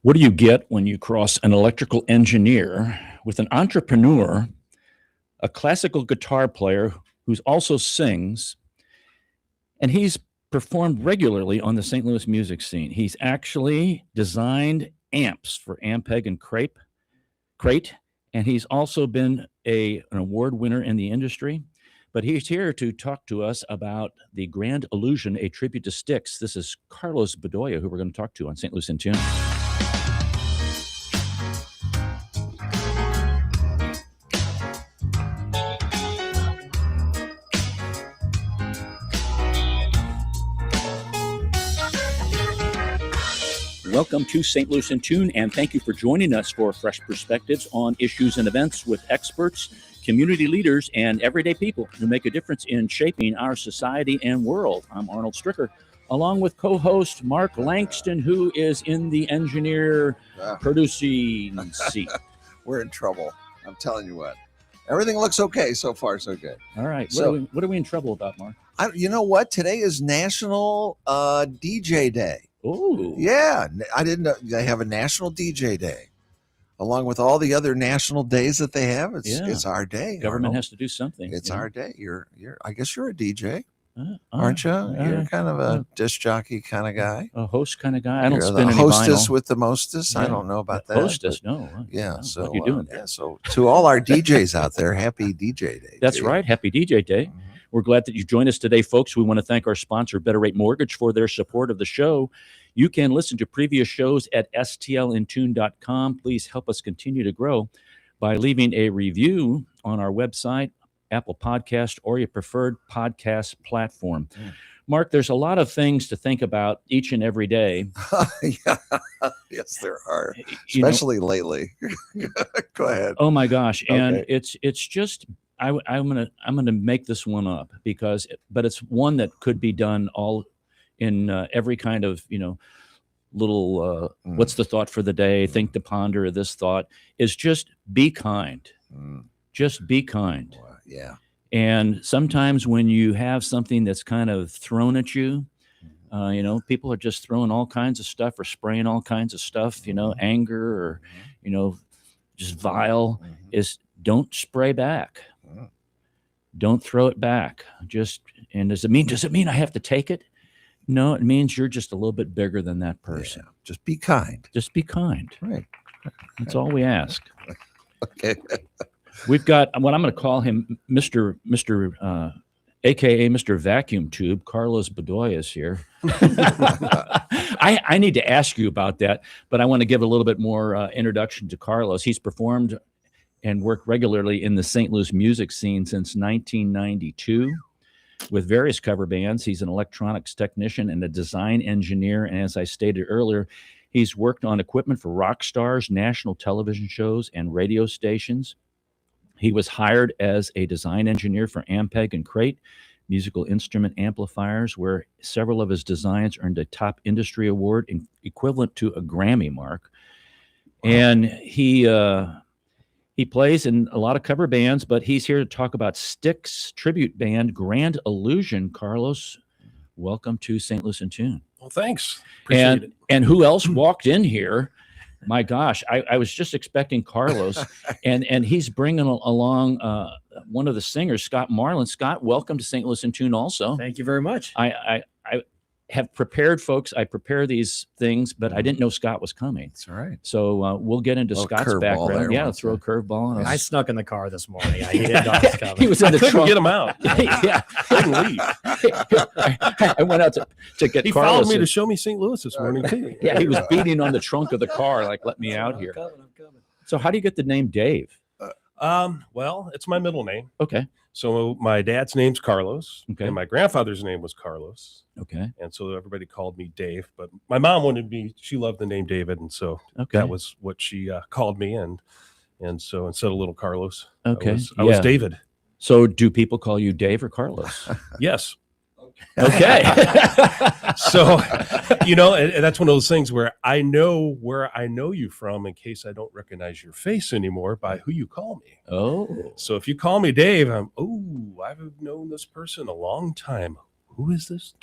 What do you get when you cross an electrical engineer with an entrepreneur, a classical guitar player who also sings, and he's performed regularly on the St. Louis music scene? He's actually designed amps for Ampeg and Crate, and he's also been an award winner in the industry. But he's here to talk to us about the Grand Illusion, a tribute to Styx. This is Carlos Bedoya, who we're going to talk to on St. Louis in Tune. Welcome to St. Louis in Tune, and thank you for joining us for fresh perspectives on issues and events with experts, community leaders, and everyday people who make a difference in shaping our society and world. I'm Arnold Stricker, along with co-host Mark Langston, who is in the engineer producing seat. We're in trouble. I'm telling you what. Everything looks okay so far, so good. All right. What are we in trouble about, Mark? You know what? Today is National DJ Day. Oh, yeah. I didn't know they have a National DJ Day. Along with all the other national days that they have, it's our day. Government has to do something. It's our day. I guess you're a DJ, aren't you? You're kind of a disc jockey kind of guy. A host kind of guy. I don't you're spin the any hostess vinyl. with the mostest. I don't know about that. Hostess, no. Yeah. So what you doing? So to all our DJs out there, happy DJ Day. That's right. Happy DJ Day. Mm-hmm. We're glad that you joined us today, folks. We want to thank our sponsor, Better Rate Mortgage, for their support of the show. You can listen to previous shows at stlintune.com. Please help us continue to grow by leaving a review on our website, Apple Podcast, or your preferred podcast platform. Mark, there's a lot of things to think about each and every day. Yes, there are, especially lately. Go ahead. Oh my gosh, and it's just. I'm gonna make this one up but it's one that could be done all in every kind of little what's the thought for the day, think to ponder, this thought is just be kind. Just be kind. Yeah. And sometimes when you have something that's kind of thrown at you, people are just throwing all kinds of stuff or spraying all kinds of stuff, anger or just vile, is don't spray back. Don't throw it back. Does it mean I have to take it? No, it means you're just a little bit bigger than that person. Yeah, just be kind. Just be kind. Right. That's all we ask. Okay. We've got what I'm going to call him, Mr. AKA Mr. Vacuum Tube. Carlos Bedoya is here. I need to ask you about that, but I want to give a little bit more introduction to Carlos. He's performed and worked regularly in the St. Louis music scene since 1992 with various cover bands. He's an electronics technician and a design engineer. And as I stated earlier, he's worked on equipment for rock stars, national television shows, and radio stations. He was hired as a design engineer for Ampeg and Crate musical instrument amplifiers, where several of his designs earned a top industry award equivalent to a Grammy, Mark. And he plays in a lot of cover bands, but he's here to talk about Styx tribute band Grand Illusion. Carlos, welcome to St. Louis in Tune. Well, thanks. Appreciate it. And who else walked in here? My gosh, I was just expecting Carlos, and he's bringing along one of the singers, Scott Marlin. Scott, welcome to St. Louis in Tune also. Thank you very much. I have prepared, folks. I prepare these things, but I didn't know Scott was coming. That's all right. So we'll get into Scott's background. Yeah, throw a curveball. I snuck in the car this morning. I didn't know it was coming. He was in the trunk. Get him out. Yeah, Couldn't leave. I went out to get He Carlos. followed me to show me St. Louis this morning too. Yeah, he was beating on the trunk of the car, like, let me out here. I'm coming. So how do you get the name Dave? Well, it's my middle name. Okay. So my dad's name's Carlos, Okay. and my grandfather's name was Carlos, Okay. and so everybody called me Dave. But my mom wanted me; she loved the name David, and so Okay. that was what she called me. And so instead of little Carlos, Okay. I was David. So do people call you Dave or Carlos? Yes. Okay. So, and that's one of those things where I know you from in case I don't recognize your face anymore by who you call me. Oh. So if you call me Dave, I've known this person a long time. Who is this?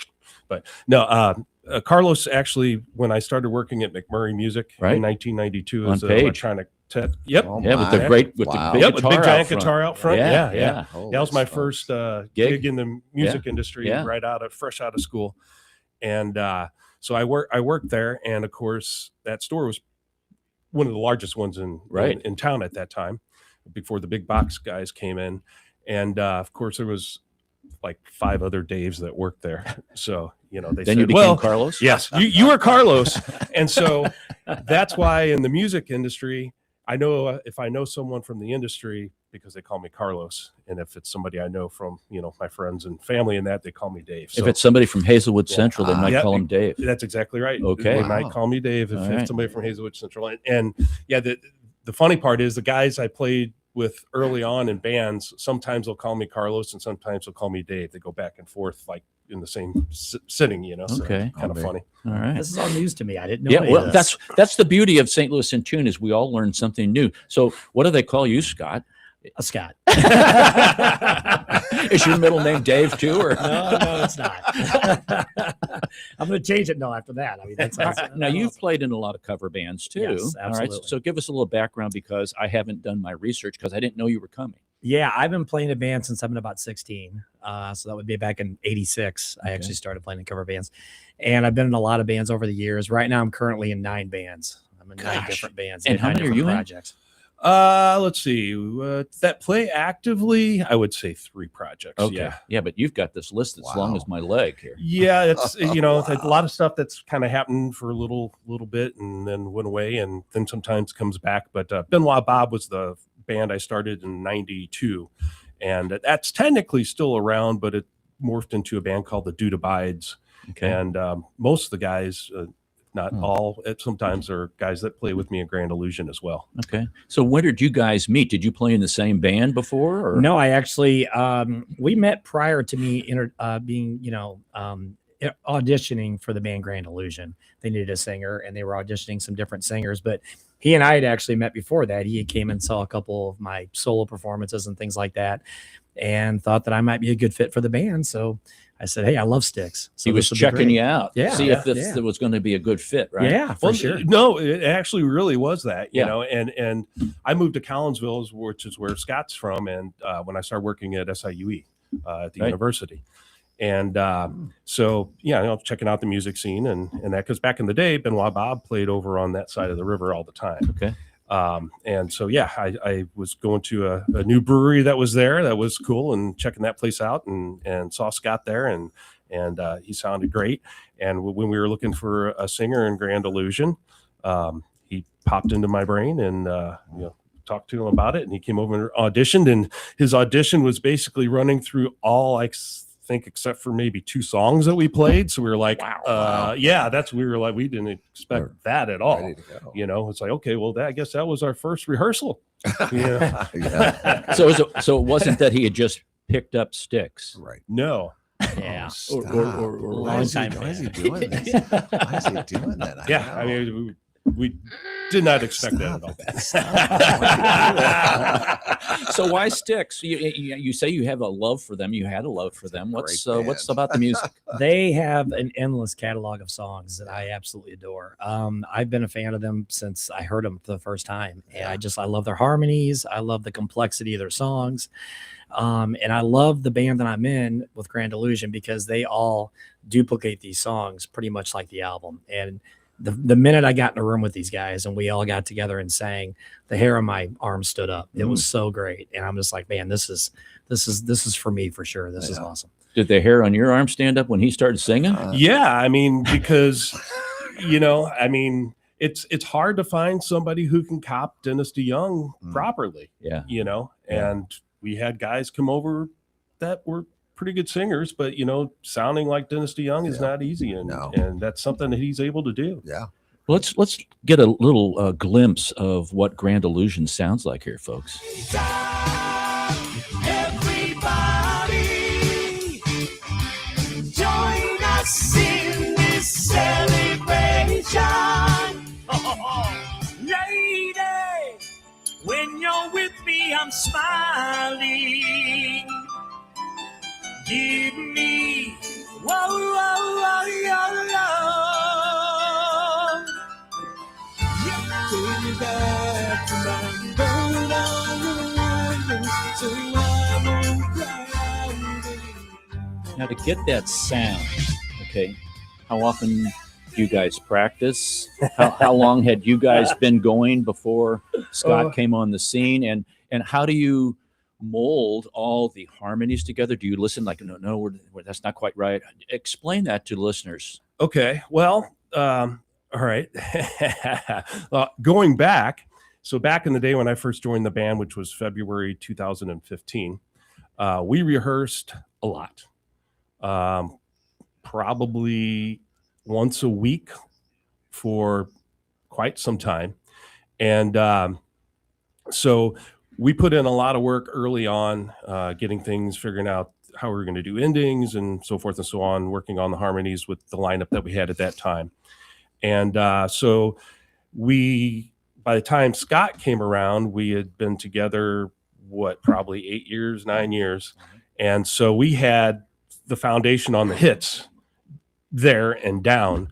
But no, Carlos actually, when I started working at McMurray Music Right. in 1992 On as an Page. electronic tech. Yep. Oh, Yeah, with my. the great, with Wow. the big Yep, with the guitar big giant out front. guitar out front. Yeah. Holy That was my smokes. first Gig? gig in the music industry, Yeah. right fresh out of school. And so I worked there, and of course that store was one of the largest ones in town at that time, before the big box guys came in. And of course there was like 5 other Daves that worked there. So, they Then said, you became Carlos? yes, you are Carlos. And so that's why in the music industry, I know if I know someone from the industry, because they call me Carlos. And if it's somebody I know from, my friends and family and that, they call me Dave. If it's somebody from Hazelwood Central, they might Yeah. call him Dave. That's exactly right. Okay. They Wow. might call me Dave if All right. somebody from Hazelwood Central. And yeah, the funny part is the guys I played with early on in bands, sometimes they'll call me Carlos and sometimes they'll call me Dave. They go back and forth like in the same sitting, so Okay. kind of funny. All right. This is all news to me. I didn't know. Yeah, any well, of this. that's the beauty of St. Louis in Tune is we all learn something new. So what do they call you, Scott? a Scott. Is your middle name Dave too? Or No, it's not. I'm going to change it now after that. I mean, that's now you've played in a lot of cover bands too. Yes, All right. absolutely. So give us a little background because I haven't done my research because I didn't know you were coming. Yeah, I've been playing a band since I've been about 16. So that would be back in 86. I actually started playing in cover bands. And I've been in a lot of bands over the years. Right now, I'm currently in 9 bands. I'm in 9 different bands. And how 9 many are different you in? projects. Let's see. That play actively, I would say 3 projects. Okay. Yeah, but you've got this list that's long Wow. as my leg here. Yeah, it's Wow. a lot of stuff that's kind of happened for a little bit and then went away and then sometimes comes back. But Benoit Bob was the band I started in 92, and that's technically still around, but it morphed into a band called the Dude Abides. Okay. And most of the guys, not all, sometimes are guys that play with me in Grand Illusion as well. Okay. So when did you guys meet? Did you play in the same band before? Or? No, I actually, we met prior to me being, auditioning for the band Grand Illusion. They needed a singer and they were auditioning some different singers, but he and I had actually met before that. He came and saw a couple of my solo performances and things like that and thought that I might be a good fit for the band. So I said, hey, I love Styx. So He was checking you out. Yeah, See if yeah. there was going to be a good fit, right? Yeah, for sure. No, it actually really was that, Yeah. and I moved to Collinsville, which is where Scott's from. And when I started working at SIUE at the Right. university. And so, checking out the music scene and that, because back in the day, Benoit Bob played over on that side of the river all the time. Okay. And so, I was going to a new brewery that was there. That was cool, and checking that place out and saw Scott there and he sounded great. And when we were looking for a singer in Grand Illusion, he popped into my brain and, talked to him about it, and he came over and auditioned, and his audition was basically running through all, I think, except for maybe 2 songs that we played. So we were like, Wow. we didn't expect that at all. Ready to go. It's like, okay, well, I guess that was our first rehearsal. Yeah. Yeah. So it wasn't that he had just picked up Styx. Right. No. Yeah. Stop. or Why is he- long time why is he fan. doing this? Why is he doing that? Yeah. I mean, we did not expect that at all. So why Styx? You say you have a love for them. You had a love for them. What's great what's band. about the music? They have an endless catalog of songs that I absolutely adore. I've been a fan of them since I heard them for the first time. And I love their harmonies. I love the complexity of their songs. And I love the band that I'm in with Grand Illusion because they all duplicate these songs pretty much like the album. And the minute I got in a room with these guys and we all got together and sang, the hair on my arm stood up. It was so great. And I'm just like, man, this is for me for sure. This is awesome. Did the hair on your arm stand up when he started singing? Yeah. I mean, because, it's hard to find somebody who can cop Dennis DeYoung properly, Yeah. and we had guys come over that were pretty good singers, but sounding like Dennis DeYoung is not easy, and that's something that he's able to do. Yeah. Let's get a little glimpse of what Grand Illusion sounds like here, folks. Everybody, join us in this celebration. Lady, when you're with me, I'm smiling. Give me, whoa, whoa, back to my boat on the water, so I won't cry. Now, to get that sound, okay, how often do you guys practice? How long had you guys been going before Scott came on the scene? And how do you mold all the harmonies together? Do you listen like, no, that's not quite right? Explain that to listeners. Okay. Well, all right. Well, going back, so back in the day when I first joined the band, which was February 2015, we rehearsed a lot. Probably once a week for quite some time. And so we put in a lot of work early on, getting things, figuring out how we were going to do endings and so forth and so on, working on the harmonies with the lineup that we had at that time. And so by the time Scott came around, we had been together, probably 8 years, 9 years. And so we had the foundation on the hits there and down.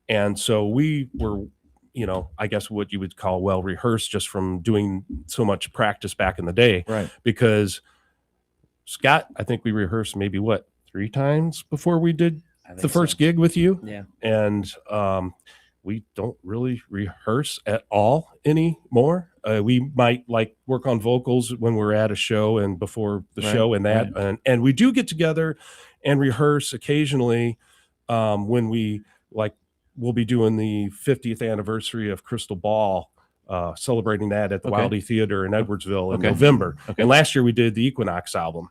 And so we were, I guess what you would call well rehearsed just from doing so much practice back in the day. Right. Because Scott, I think we rehearsed maybe 3 times before we did the first gig with you. Yeah. And we don't really rehearse at all anymore. We might work on vocals when we're at a show and before the show and that. Right. And we do get together and rehearse occasionally when we'll be doing the 50th anniversary of Crystal Ball, celebrating that at the Wildy Theater in Edwardsville in November. Okay. And last year we did the Equinox album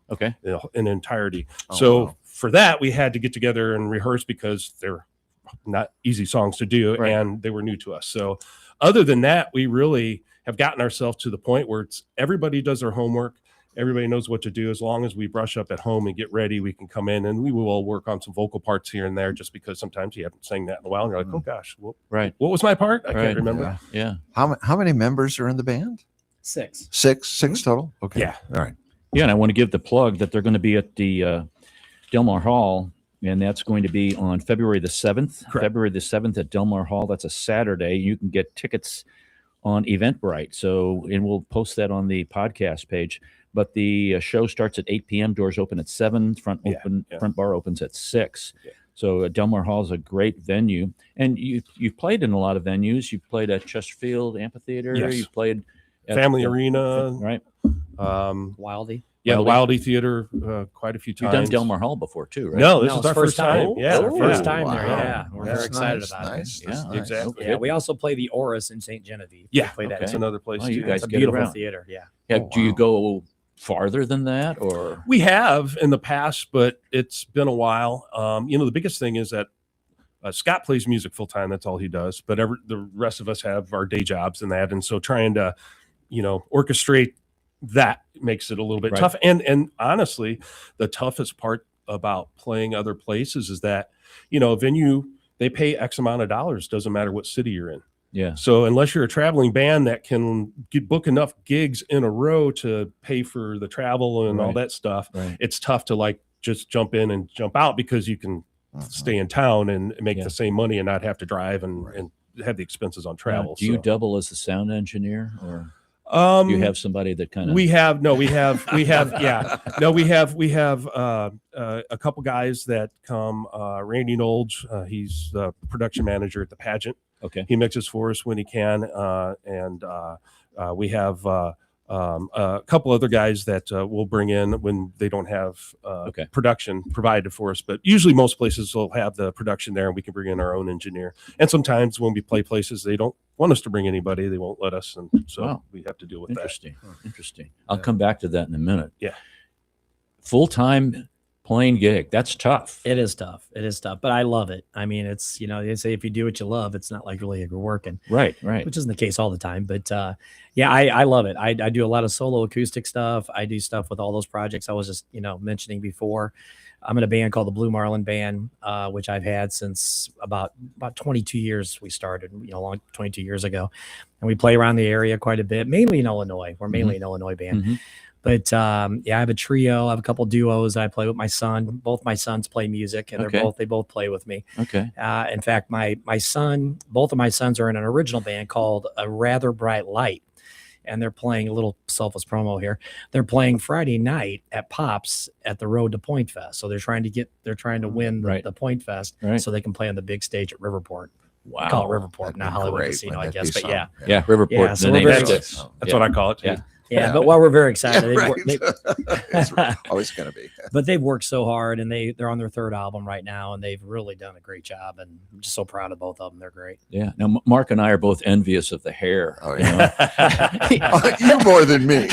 in entirety. For that, we had to get together and rehearse because they're not easy songs to do, and they were new to us. So other than that, we really have gotten ourselves to the point where everybody does their homework. Everybody knows what to do. As long as we brush up at home and get ready, we can come in and we will work on some vocal parts here and there, just because sometimes you haven't sang that in a while and you're like, oh gosh, what was my part? I can't remember. Yeah. How many members are in the band? 6. Six total? Okay. Yeah. All right. Yeah, and I want to give the plug that they're going to be at the Delmar Hall, and that's going to be on February the 7th. Correct. February the 7th at Delmar Hall. That's a Saturday. You can get tickets on Eventbrite. And we'll post that on the podcast page. But the show starts at 8 p.m. Doors open at 7. Front bar opens at 6. Yeah. So Delmar Hall is a great venue. And you've played in a lot of venues. You've played at Chesterfield Amphitheater. Yes. You've played at Family Arena. Right. Wildy. Yeah, the Wildy Theater quite a few times. You've done Delmar Hall before too, right? No, this is our first time. Yeah, our first time there. Yeah, we're very excited nice, about nice. it. That's Yeah, nice. exactly. Yeah, we also play the Oris in St. Genevieve. Yeah, we play that that's too. another place Oh, too. you guys It's a get beautiful around. theater. Yeah. Yeah. Oh, Do you wow. go farther than that, or We have in the past, but it's been a while. The biggest thing is that Scott plays music full time. That's all he does. But the rest of us have our day jobs and that. And so trying to, orchestrate that makes it a little bit tough. And honestly, the toughest part about playing other places is that, a venue, they pay X amount of dollars. Doesn't matter what city you're in. yeah, So unless you're a traveling band that can book enough gigs in a row to pay for the travel and all that stuff, it's tough to just jump in and jump out, because you can stay in town and make the same money and not have to drive and have the expenses on travel. Do you double as the sound engineer, or do you have somebody that kind of? We have a couple guys that come. Randy Knowles, he's the production manager at the pageant. Okay. He mixes for us when he can, and we have a couple other guys that we'll bring in when they don't have production provided for us. But usually most places will have the production there, and we can bring in our own engineer. And sometimes when we play places, they don't want us to bring anybody. They won't let us, and so we have to deal with that. Interesting. I'll come back to that in a minute. Yeah. Full-time playing gig. That's tough. It is tough. But I love it. I mean, it's, they say if you do what you love, it's not like really you're working. Right. Which isn't the case all the time. But I love it. I do a lot of solo acoustic stuff. I do stuff with all those projects I was just, mentioning before. I'm in a band called the Blue Marlin Band, which I've had since about 22 years. We started, 22 years ago. And we play around the area quite a bit, mainly in Illinois. We're mainly an Illinois band. But yeah, I have a trio. I have a couple duos. I play with my son. Both my sons play music, and they both play with me. Okay. In fact, both of my sons are in an original band called A Rather Bright Light, and they're playing a little selfless promo here. They're playing Friday night at Pops at the Road to Point Fest. So they're trying to win the Point Fest so they can play on the big stage at Riverport. Wow. We call it Riverport, That'd not be Hollywood great, Casino, I wouldn't that guess. be But yeah. something? Yeah, Riverport. Yeah, so the we're name very is That's Yeah. what I call it. Yeah. Yeah, but while we're very excited, Yeah, they, It's always going to be. but they've worked so hard, and they're on their third album right now, and they've really done a great job. And I'm just so proud of both of them. They're great. Yeah. Now, Mark and I are both envious of the hair. Oh, you know? You more than me.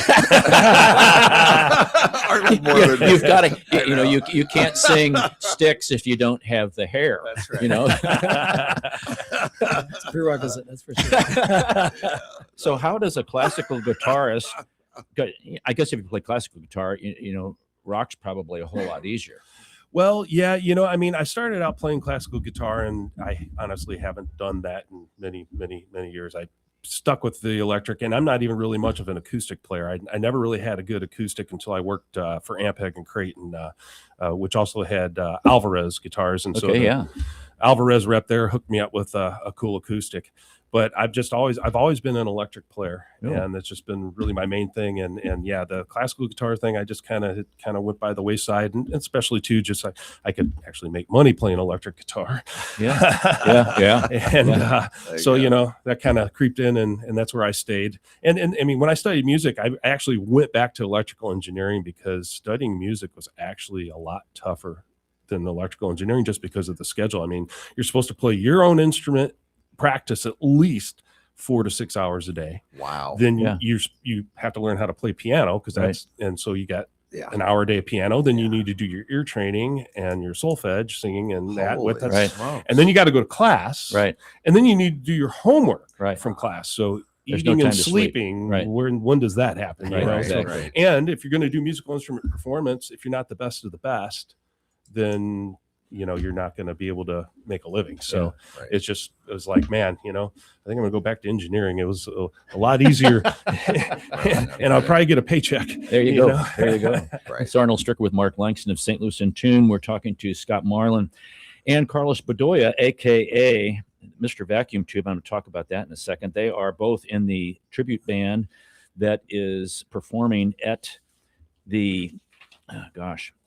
Arnold more than me. You've got to, you can't sing Sticks if you don't have the hair. That's right. You know. It's a prerequisite, that's for sure. So, how does a classical guitarist? I guess if you play classical guitar, rock's probably a whole lot easier. Well, yeah, I mean, I started out playing classical guitar, and I honestly haven't done that in many, many, many years. I stuck with the electric, and I'm not even really much of an acoustic player. I never really had a good acoustic until I worked for Ampeg and Creighton, which also had Alvarez guitars. And so Alvarez rep there hooked me up with a cool acoustic. But I've always been an electric player, and that's just been really my main thing. And yeah, the classical guitar thing, I just kind of went by the wayside, and especially too, just I could actually make money playing electric guitar. Yeah. And so that kind of creeped in, and that's where I stayed. And I mean, when I studied music, I actually went back to electrical engineering because studying music was actually a lot tougher than electrical engineering just because of the schedule. I mean, you're supposed to play your own instrument, practice at least 4 to 6 hours a day. Wow. Then you have to learn how to play piano because and so you got an hour a day of piano. Then you need to do your ear training and your solfege singing and that with that. And then you got to go to class. Right. And then you need to do your homework right from class. So There's eating no time and to sleep. sleeping, Right. when does that happen? Right, So, and if you're going to do musical instrument performance, if you're not the best of the best, then you're not going to be able to make a living. So it was like, man, I think I'm going to go back to engineering. It was a lot easier and I'll probably get a paycheck. There you go. There you go. It's Arnold Stricker with Mark Langston of St. Louis in Tune. We're talking to Scott Marlin and Carlos Bedoya, AKA Mr. Vacuum Tube. I'm going to talk about that in a second. They are both in the tribute band that is performing at the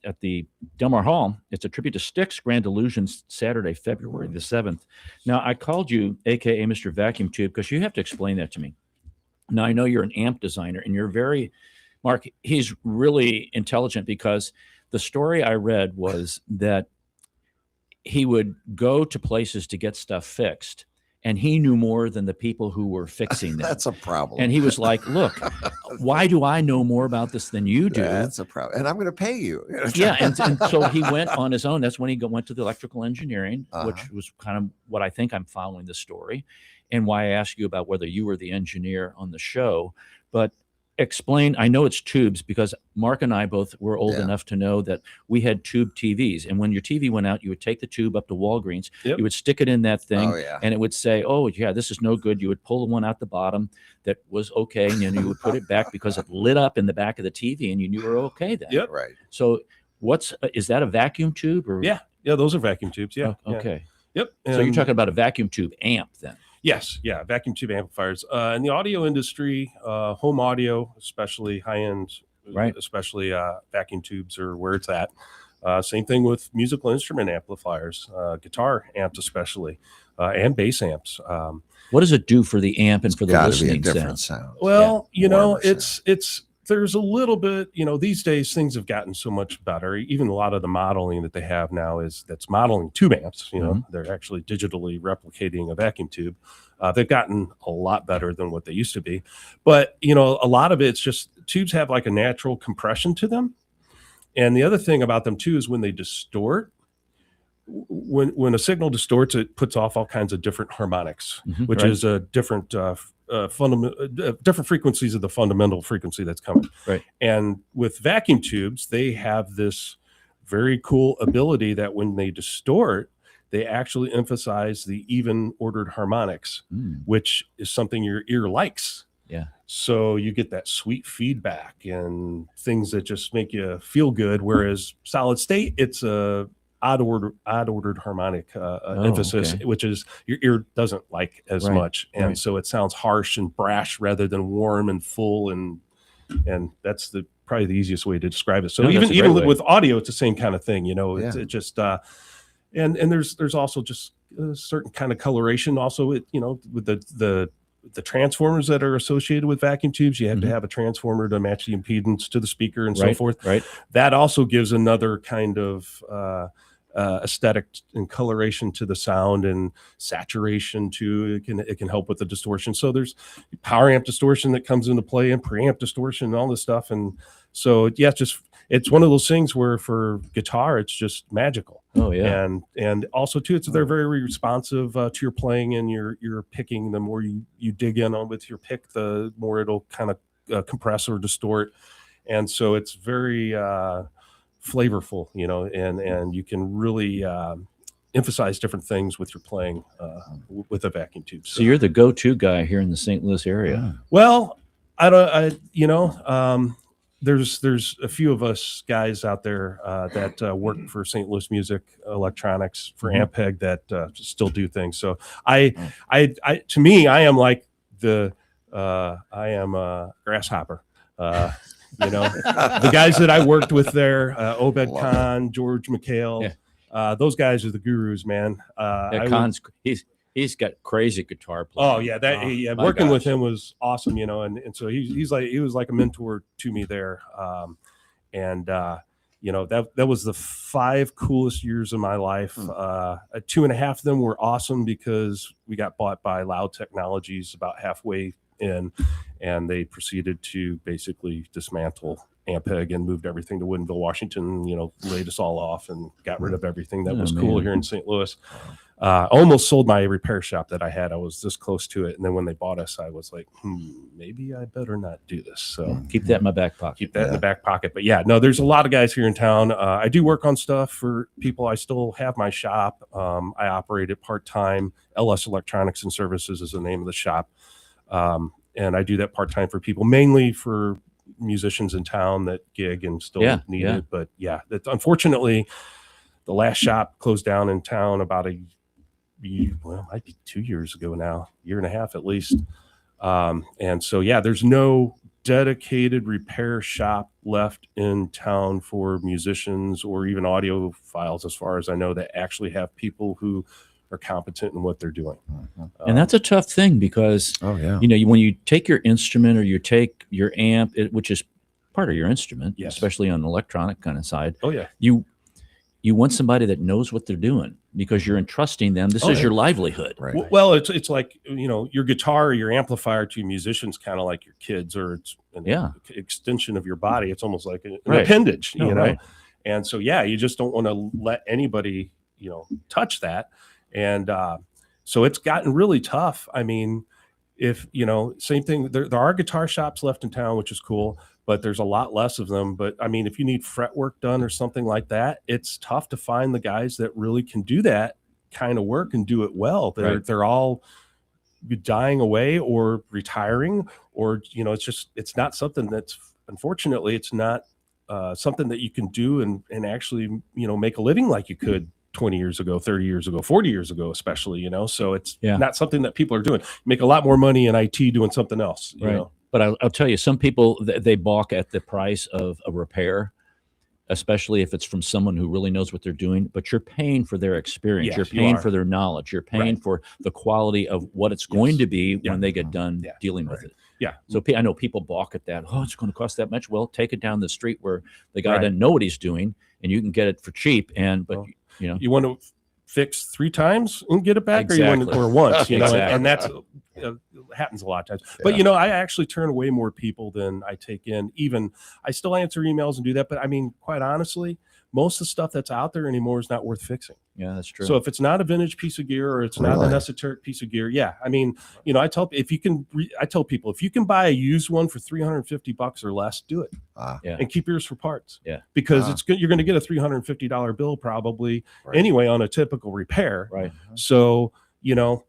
at the Del Mar Hall. It's a tribute to Styx, Grand Illusions, Saturday, February the 7th. Now, I called you AKA Mr. Vacuum Tube because you have to explain that to me. Now, I know you're an amp designer, and Mark, he's really intelligent because the story I read was that he would go to places to get stuff fixed, and he knew more than the people who were fixing them. That's a problem. And he was like, look, why do I know more about this than you do? That's a problem. And I'm going to pay you. Yeah. And so he went on his own. That's when he went to the electrical engineering, which was kind of what I think I'm following the story, and why I asked you about whether you were the engineer on the show. But explain, I know it's tubes because Mark and I both were old enough to know that we had tube TVs. And when your TV went out, you would take the tube up to Walgreens, you would stick it in that thing, and it would say, oh, yeah, this is no good. You would pull the one out the bottom that was okay, and then you would put it back because it lit up in the back of the TV, and you knew you were okay then. Yep. Right. So is that a vacuum tube? Or? Yeah, those are vacuum tubes. Yeah. Okay. Yep. So you're talking about a vacuum tube amp then? Yes, vacuum tube amplifiers. In the audio industry, home audio, especially high-end, especially vacuum tubes are where it's at. Same thing with musical instrument amplifiers, guitar amps especially, and bass amps. What does it do for the amp and for the listening sound? Well, it's there's a little bit, these days things have gotten so much better. Even a lot of the modeling that they have now that's modeling tube amps. They're actually digitally replicating a vacuum tube. They've gotten a lot better than what they used to be. But, a lot of it's just tubes have like a natural compression to them. And the other thing about them too is when they distort, when a signal distorts, it puts off all kinds of different harmonics, which is a different different frequencies of the fundamental frequency that's coming. Right. And with vacuum tubes, they have this very cool ability that when they distort, they actually emphasize the even ordered harmonics, which is something your ear likes. Yeah. So you get that sweet feedback and things that just make you feel good. Whereas solid state, it's a odd ordered harmonic emphasis, okay. which is your ear doesn't like as Right, much, and right. so it sounds harsh and brash rather than warm and full, and that's probably the easiest way to describe it. So No, that's a great way. with audio, it's the same kind of thing, you know. Yeah. It just and there's also just a certain kind of coloration. Also, it, you know, with the transformers that are associated with vacuum tubes, you have to have a transformer to match the impedance to the speaker and so forth. Right. That also gives another kind of aesthetic and coloration to the sound, and saturation too. It can help with the distortion. So there's power amp distortion that comes into play, and preamp distortion and all this stuff. And so yeah, it's one of those things where for guitar it's just magical. Oh yeah. And also too, they're very responsive to your playing and your picking. The more you dig in on with your pick, the more it'll kind of compress or distort. And so it's very flavorful, you know, and you can really emphasize different things with your playing with a vacuum tube. So you're the go-to guy here in the St. Louis area. Well, there's a few of us guys out there that work for St. Louis Music Electronics for Ampeg that still do things. So to me, I am like I am a grasshopper. You know, the guys that I worked with there, Obed Khan, George McHale, those guys are the gurus, man. Khan's he's got crazy guitar playing. Oh yeah, working with him was awesome, you know, and so he was like a mentor to me there. You know, that was the 5 coolest years of my life. 2.5 of them were awesome because we got bought by Loud Technologies about halfway in, and they proceeded to basically dismantle Ampeg and moved everything to Woodinville, Washington, you know, laid us all off and got rid of everything that was cool here in St. Louis. Almost sold my repair shop that I had. I was this close to it. And then when they bought us, I was like, maybe I better not do this. So keep that in my back pocket. Keep that in the back pocket. But yeah, no, there's a lot of guys here in town. I do work on stuff for people. I still have my shop. I operate it part-time. LS Electronics and Services is the name of the shop. And I do that part-time for people, mainly for musicians in town that gig and still need it. But yeah, unfortunately, the last shop closed down in town about might be 2 years ago now, 1.5 years at least. And so, yeah, there's no dedicated repair shop left in town for musicians or even audiophiles, as far as I know, that actually have people who are competent in what they're doing. And that's a tough thing because, you know, when you take your instrument or you take your amp, which is part of your instrument, especially on the electronic kind of side. Oh yeah. You want somebody that knows what they're doing because you're entrusting them. This is your livelihood. Right. Well, it's like, you know, your guitar or your amplifier to musicians, kind of like your kids, or it's an extension of your body. It's almost like an appendage, you know? Right. And so, yeah, you just don't want to let anybody, you know, touch that. And so it's gotten really tough. I mean, if, you know, same thing, there are guitar shops left in town, which is cool, but there's a lot less of them. But I mean, if you need fret work done or something like that, it's tough to find the guys that really can do that kind of work and do it well. They're all dying away or retiring, or, you know, it's not something that's, unfortunately, it's not something that you can do and actually, you know, make a living like you could 20 years ago, 30 years ago, 40 years ago, especially, you know. So it's not something that people are doing. Make a lot more money in IT doing something else, you know. But I'll tell you, some people, they balk at the price of a repair, especially if it's from someone who really knows what they're doing. But you're paying for their experience. You're paying for their knowledge. You're paying for the quality of what it's going to be when they get done dealing with it. Yeah. So I know people balk at that. Oh, it's going to cost that much. Well, take it down the street where the guy doesn't know what he's doing, and you can get it for cheap. But you know, you want to fix 3 times and get it back, or you want to, or once, you know, and that's happens a lot of times. But you know, I actually turn away more people than I take in. Even I still answer emails and do that, but I mean, quite honestly, most of the stuff that's out there anymore is not worth fixing. Yeah, that's true. So if it's not a vintage piece of gear or it's not an esoteric piece of gear, I mean, you know, I tell people if you can buy a used one for $350 or less, do it. And keep yours for parts. Yeah, because it's good. You're going to get a $350 bill probably anyway on a typical repair. Right. So, you know,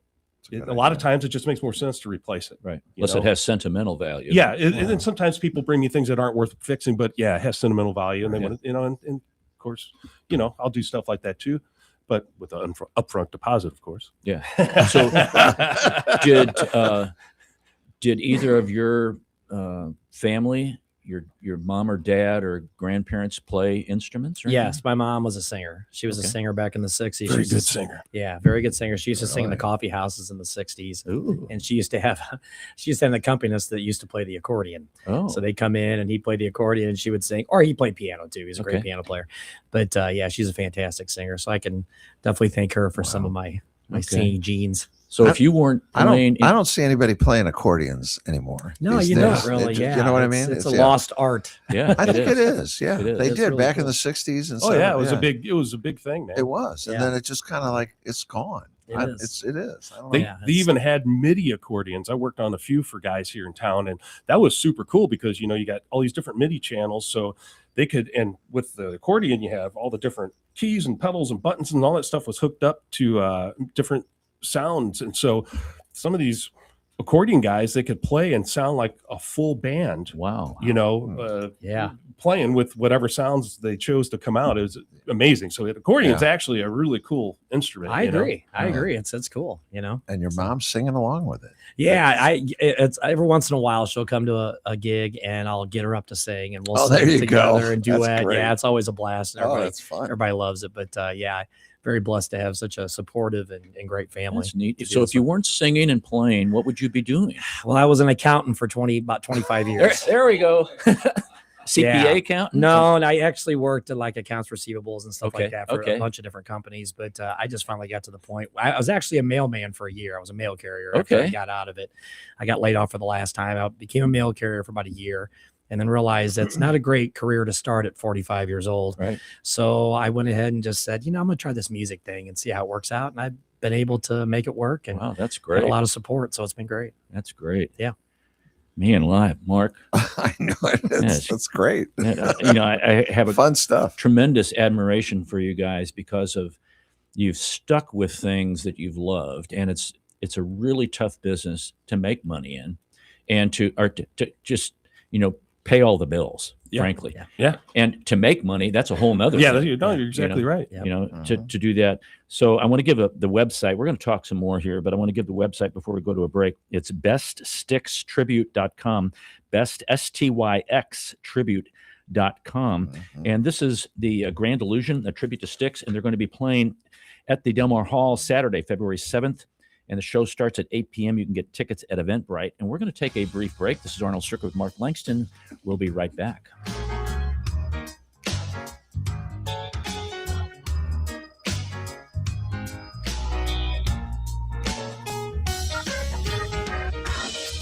A lot of times it just makes more sense to replace it. Right. You Unless know? it has sentimental value. Yeah, and then sometimes people bring me things that aren't worth fixing, but yeah, it has sentimental value, and they want to, you know, and of course, you know, I'll do stuff like that too, but with an upfront deposit, of course. Yeah. So did either of your family, your mom or dad or grandparents play instruments? Or Yes, anything? my mom was a singer. She was a Okay. singer back in the 60s. Very She good used to- singer. Yeah, very good singer. She used to sing in the Really? coffee houses in the 60s. Ooh. And she used to have an accompanist that used to play the accordion. Oh. So they'd come in and he played the accordion and she would sing, or he played piano too. He's a great Okay. piano player. But yeah, she's a fantastic singer. So I can definitely thank her for some of my Okay. singing genes. So if you weren't playing, I don't see anybody playing accordions anymore. No, these you days. don't really. It- Yeah, you know what I it's- mean? It's a yeah. lost art. yeah, I think it is. Yeah, It is. they It's did really back cool. in the '60s and Oh stuff. yeah, it was a big thing, man. It was, and Yeah. then it just kind of like it's gone. It is. It is. I don't They, know. Yeah, they it's- even had MIDI accordions. I worked on a few for guys here in town, and that was super cool because, you know, you got all these different MIDI channels. So they could, and with the accordion, you have all the different keys and pedals and buttons and all that stuff was hooked up to different sounds. And so some of these accordion guys, they could play and sound like a full band, Wow. you know, Yeah. playing with whatever sounds they chose to come out. It was amazing. So the accordion is actually a really cool instrument. I you know? agree. I agree. It's cool, you know? And your mom's singing along with it. Yeah, it's every once in a while she'll come to a gig and I'll get her up to sing and we'll Oh, sing there you together go. and That's duet. great. Yeah, it's always a blast. And fun. everybody loves it. But yeah, very blessed to have such a supportive and great family. That's neat. to do So this if you with. weren't singing and playing, what would you be doing? Well, I was an accountant for about 25 years. There we go. CPA Yeah. accountant? No, and I actually worked in like accounts receivables and stuff Okay, like that for okay. a bunch of different companies. But I just finally got to the point. I was actually a mailman for a year. I was a mail carrier. After I Okay. got out of it. I got laid off for the last time. I became a mail carrier for about a year and then realized that's not a great career to start at 45 years old. Right. So I went ahead and just said, you know, I'm going to try this music thing and see how it works out. And I've been able to make it work and Wow, that's got great. a lot of support. So it's been great. That's great. Yeah. Man, live, Mark. I know it. Yes. That's great. You know, I have a Fun stuff. tremendous admiration for you guys because of you've stuck with things that you've loved, and it's a really tough business to make money in, and to just pay all the bills. Yeah. Frankly, Yeah. and to make money, that's a whole nother. Yeah, thing. you're exactly right. Yep. To do that. So I want to give the website. We're going to talk some more here, but I want to give the website before we go to a break. It's beststickstribute.com, beststyxtribute.com. And this is the Grand Illusion, a tribute to Styx, and they're going to be playing at the Del Mar Hall Saturday, February 7th. And the show starts at 8 p.m. You can get tickets at Eventbrite. And we're going to take a brief break. This is Arnold Stricker with Mark Langston. We'll be right back.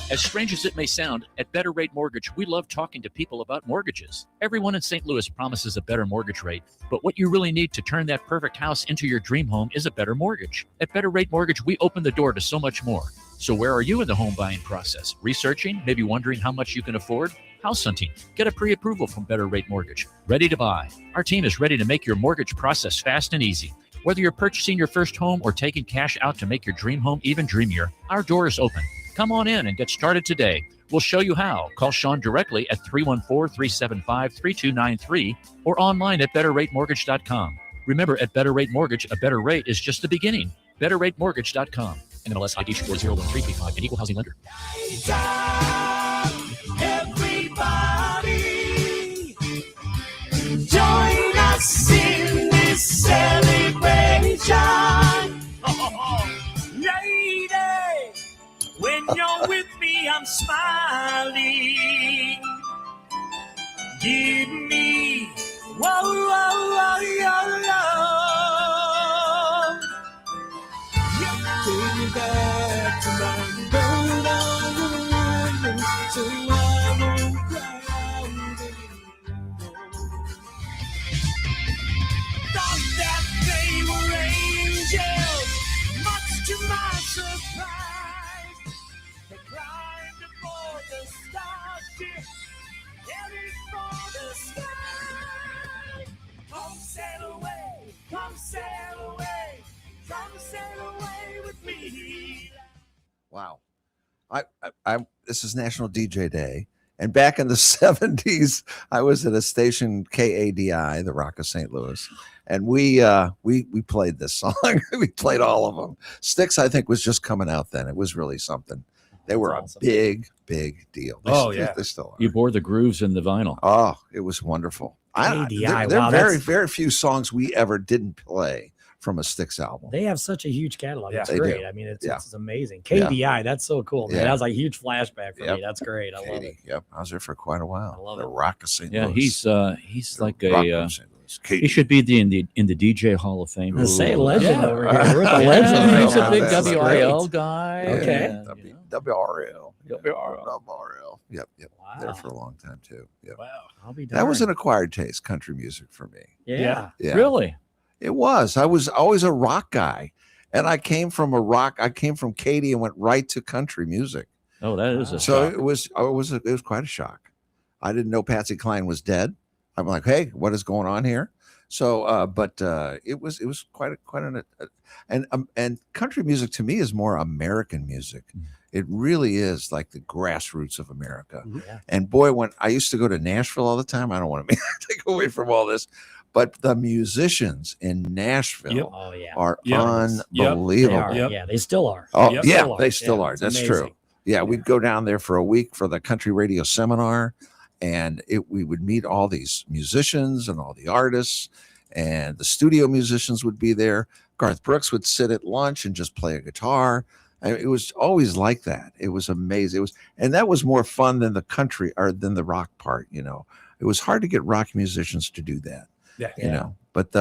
As strange as it may sound, at Better Rate Mortgage, we love talking to people about mortgages. Everyone in St. Louis promises a better mortgage rate, but what you really need to turn that perfect house into your dream home is a better mortgage. At Better Rate Mortgage, we open the door to so much more. So where are you in the home buying process? Researching? Maybe wondering how much you can afford? House hunting? Get a pre-approval from Better Rate Mortgage. Ready to buy? Our team is ready to make your mortgage process fast and easy. Whether you're purchasing your first home or taking cash out to make your dream home even dreamier, our door is open. Come on in and get started today. We'll show you how. Call Sean directly at 314-375-3293 or online at betterratemortgage.com. Remember, at Better Rate Mortgage, a better rate is just the beginning. betterratemortgage.com. NMLS ID 40135, an equal housing lender. Everybody, join us in this celebration. Lady, when you're with me, I'm smiling. Give me, whoa, your love. Take me back to my boat on the river, so I won't cry anymore. Thought that they were angels, much to my surprise. They climbed aboard the starship, headed for the sky. Come sail away, come sail away. Come sail away with me. this is National DJ Day. And back in the 70s, I was at a station, KADI, the Rock of St. Louis, and we played this song. We played all of them. Styx, I think, was just coming out then. It was really something. They were awesome. a big deal. They still are. You bore the grooves in the vinyl. Oh, it was wonderful. KADI, There wow, are that's- very few songs we ever didn't play from a Styx album. They have such a huge catalog. Yeah, It's they great. do. I mean, it's, Yeah. it's amazing. KDI, that's so cool, man. Yeah. That was like a huge flashback for Yep. me. That's great. I love it. Katie, yep, I was there for quite a while. I love the it. Rock of St. Yeah, Louis. he's like The Rock a. of St. Louis. Katie. He should be in the DJ Hall of Fame. The say Ooh. legend Yeah. over here. We're the Yeah, legend. He's a Yeah, big that's WRL guy. Okay. and, you know. WRL. WRL. WRL. Yep. Wow. There for a long time too. Yep. Wow. I'll be That was darned. an acquired taste, country music for me. Yeah. Yeah. Really? It was. I was always a rock guy. And I came from Katy and went right to country music. Oh, that is a So shock. it was quite a shock. I didn't know Patsy Cline was dead. I'm like, hey, what is going on here? So, but it was quite and country music to me is more American music. It really is like the grassroots of America. Yeah. And boy, when I used to go to Nashville all the time, I don't want to take away from all this, but the musicians in Nashville Yep. Oh yeah. are Yep. They unbelievable. are. Yep. Yeah, they still are. Oh Yep. yeah, Still are. they still Yeah, are. it's That's amazing. true. Yeah, we'd go down there for a week for the country radio seminar, and we would meet all these musicians and all the artists, and the studio musicians would be there. Garth Brooks would sit at lunch and just play a guitar. It was always like that. It was amazing. And that was more fun than the country or than the rock part. You know, it was hard to get rock musicians to do that. Yeah. You Yeah. know, but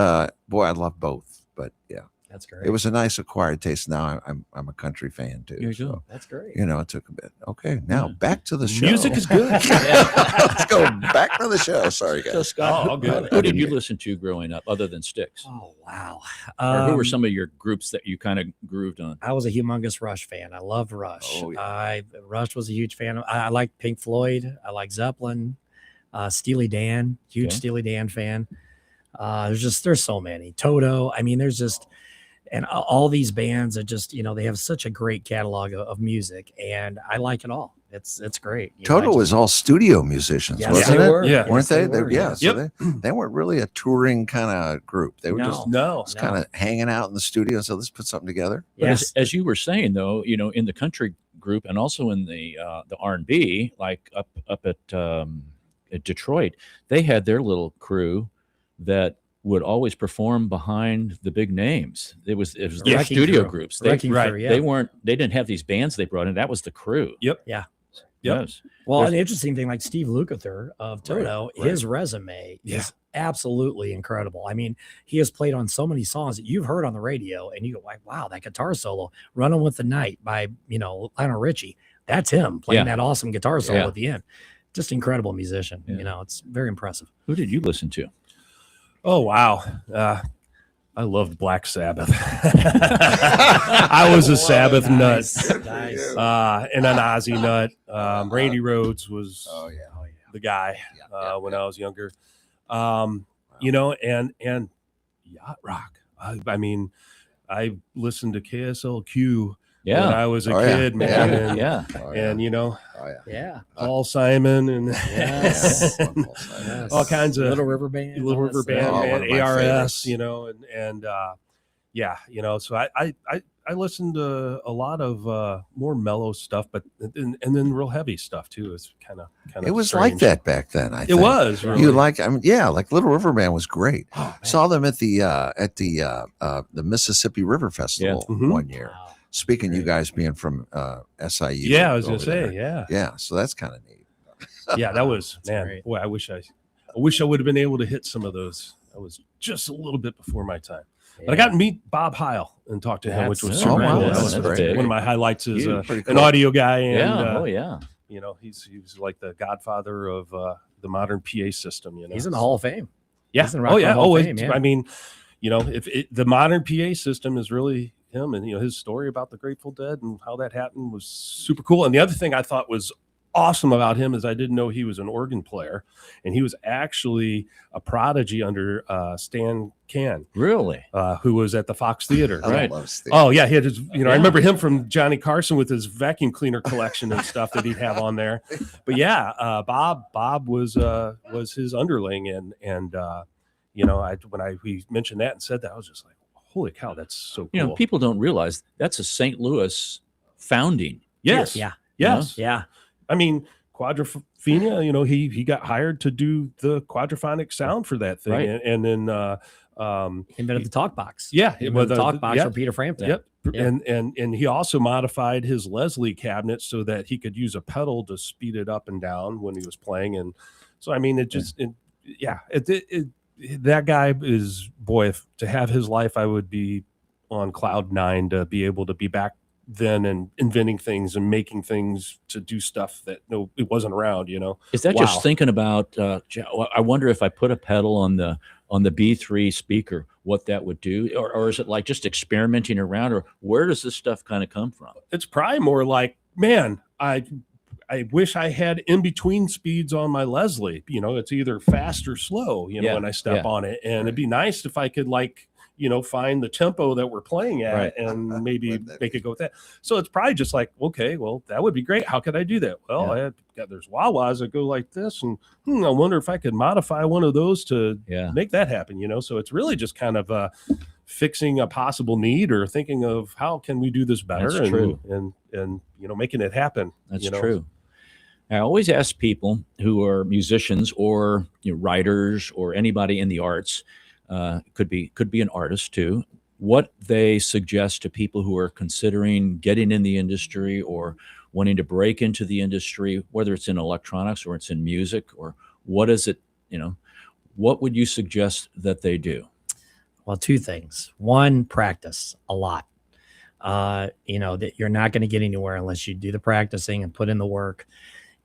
boy, I love both. But yeah, That's great. it was a nice acquired taste. Now I'm a country fan too. You so, do. That's great. you know, it took a bit. Okay, now back to the show. Music is good. Let's go back to the show. Sorry, So guys. Scott, all good. who did you listen to growing up other than Styx? Oh wow. Or who were some of your groups that you kind of grooved on? I was a humongous Rush fan. I loved Rush. Oh, yeah. Rush was a huge fan. I like Pink Floyd. I like Zeppelin. Steely Dan, huge Okay. Steely Dan fan. There's so many. Toto. I mean, there's just and all these bands are just they have such a great catalog of music, and I like it all. It's great. Toto was all studio musicians, Yes, wasn't they it? were. Yeah. Weren't Yes, they? were, Yeah. yes. So they weren't really a touring kind of group. They were No. just No. kind of hanging out in the studio. So let's put something together. But Yes. as you were saying, though, in the country group and also in the R&B, like up at Detroit, they had their little crew that would always perform behind the big names. It was their Wrecking studio crew. groups. They, Wrecking right. crew, yeah. they didn't have these bands they brought in. That was the crew. Yep. Yeah. Yep. Yes. Well, There's- an interesting thing, like Steve Lukather of Toto, right. his resume Yeah. is absolutely incredible. I mean, he has played on so many songs that you've heard on the radio, and you go, like, wow, that guitar solo, "Running with the Night" by Lionel Richie. That's him playing Yeah. that awesome guitar solo Yeah. at the end. Just incredible musician. Yeah. It's very impressive. Who did you listen to? Oh wow. I loved Black Sabbath. I was a Sabbath nut. Nice. And an Ozzy nut. Randy Rhoads was Oh yeah. the guy Yeah. when I was younger. And yacht rock. I mean, I listened to KSLQ when Yeah. I was a Oh, yeah. kid, man. Yeah. And, Yeah. Oh, yeah. and Oh yeah. Yeah. Paul Simon and Yes. Yes. all kinds of Little River Band. Little all that River stuff. Band, Oh, one man, of my ARS, favorites. and so I listened to a lot of more mellow stuff, but and then real heavy stuff too. It's kind of It was like that back then. I It think. was really. You like? I mean, yeah. Like Little River Band was great. Oh, man. Saw them at the Mississippi River Festival Mhm. one year. Wow. Speaking, you guys being from SIU. Yeah, I was gonna over say, there. yeah, Yeah, so that's kind of neat. yeah. That was That's man. great. Boy, I wish I would have been able to hit some of those. I was just a little bit before my time, but I got to meet Bob Heil and talk to him, which was That's- super oh, wow, cool. that's That was great. one of my highlights is Huge. Pretty an cool. audio guy, and Yeah. Oh, yeah. he was like the godfather of the modern PA system. He's in the Hall of Fame. Yeah. He's in the Rock Oh and yeah. Roll Hall Oh, of Fame, yeah. I mean, if the modern PA system is really him, and his story about the Grateful Dead and how that happened was super cool. And the other thing I thought was awesome about him is I didn't know he was an organ player, and he was actually a prodigy under Stan Can, Really? who was at the Fox Theater. I Right. love Steve. Oh yeah, he had his, I Yeah. remember him from Johnny Carson with his vacuum cleaner collection and stuff that he'd have on there. But yeah, Bob was his underling, and when we mentioned that and said that, I was just like, holy cow, that's so cool. People don't realize that's a St. Louis founding. Yes. Yeah. Yes. Yeah. I mean, Quadrophenia, he got hired to do the quadraphonic sound for that thing. Right. And then Invented the talk box. yeah, Invented the talk box yeah, for Peter Frampton. Yep. Yeah. And he also modified his Leslie cabinet so that he could use a pedal to speed it up and down when he was playing. And so, I mean, that guy is, boy, if to have his life, I would be on cloud 9 to be able to be back then and inventing things and making things to do stuff that it wasn't around. Is that Wow. just thinking about? I wonder if I put a pedal on the B3 speaker, what that would do, or is it like just experimenting around, or where does this stuff kind of come from? It's probably more like, man, I wish I had in between speeds on my Leslie. It's either fast or slow, Yeah, when I step yeah. on it. And it'd be nice if I could find the tempo that we're playing at Right. and maybe make it go with that. So it's probably just like, okay, well, that would be great. How could I do that? Well, there's wah-wahs that go like this. And I wonder if I could modify one of those to make that happen, So it's really just kind of fixing a possible need or thinking of how can we do this better. That's true. And making it happen. That's true. I always ask people who are musicians or writers or anybody in the arts, could be an artist too, what they suggest to people who are considering getting in the industry or wanting to break into the industry, whether it's in electronics or it's in music, or what is it, what would you suggest that they do? Well, two things. One, practice a lot. That you're not going to get anywhere unless you do the practicing and put in the work.